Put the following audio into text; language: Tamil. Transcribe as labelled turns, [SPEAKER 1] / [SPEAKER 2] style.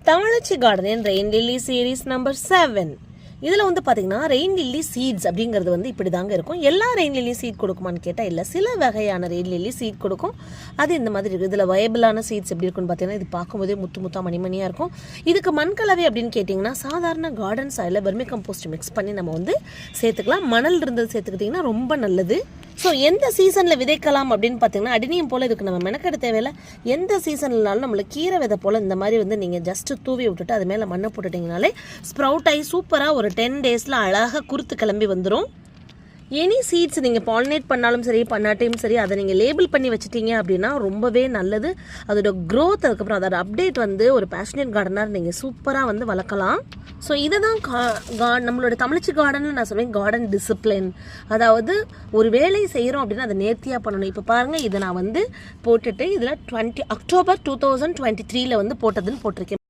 [SPEAKER 1] தமிழச்சி garden rain lily series number 7. இதில் வந்து பார்த்தீங்கன்னா ரெயின் லில்லி சீட்ஸ் அப்படிங்கிறது வந்து இப்படி தாங்க இருக்கும். எல்லா ரெயின் லில்லி சீட் கொடுக்குமான்னு கேட்டால் இல்லை, சில வகையான ரெயின் லில்லி சீட் கொடுக்கும். அது இந்த மாதிரி இருக்குது. இதில் வயபிளான சீட்ஸ் எப்படி இருக்குன்னு பார்த்தீங்கன்னா, இது பார்க்கும்போதே முத்து முத்தா மணிமணியாக இருக்கும். இதுக்கு மண்கலவை அப்படின்னு கேட்டிங்கன்னா, சாதாரண garden soil vermicompost mix பண்ணி நம்ம வந்து சேர்த்துக்கலாம். மணல் இருந்தது சேர்த்துக்கிட்டிங்கன்னா ரொம்ப நல்லது. ஸோ எந்த சீசனில் விதைக்கலாம் அப்படின்னு பார்த்தீங்கன்னா, அடினியம் போல் இதுக்கு நம்ம மெனக்கெட தேவையில்லை. எந்த சீசன்லனாலும் நம்மளுக்கு கீரை விதை போல் இந்த மாதிரி வந்து நீங்கள் ஜஸ்ட்டு தூவி விட்டுட்டு அது மேலே மண்ணை போட்டுட்டிங்கனாலே ஸ்ப்ரவுட் ஆகி சூப்பராக ஒரு 10 days அழகாக குருத்து கிளம்பி வந்துடும். எனி சீட்ஸ் நீங்கள் பாலினேட் பண்ணாலும் சரி பண்ணாட்டையும் சரி, அதை நீங்கள் லேபிள் பண்ணி வச்சுட்டீங்க அப்படின்னா ரொம்பவே நல்லது. அதோட க்ரோத், அதுக்கப்புறம் அதோட அப்டேட் வந்து ஒரு பேஷனேட் கார்டனாக நீங்கள் சூப்பராக வந்து வளர்க்கலாம். ஸோ இதை தான் நம்மளோட தமிழச்சி கார்டனில் நான் சொல்வேன் கார்டன் டிசிப்ளின். அதாவது ஒரு வேலை செய்கிறோம் அப்படின்னா அதை நேர்த்தியாக பண்ணணும். இப்போ பாருங்கள், இதை நான் வந்து போட்டுட்டு இதில் October 2023 வந்து போட்டதுன்னு போட்டிருக்கேன்.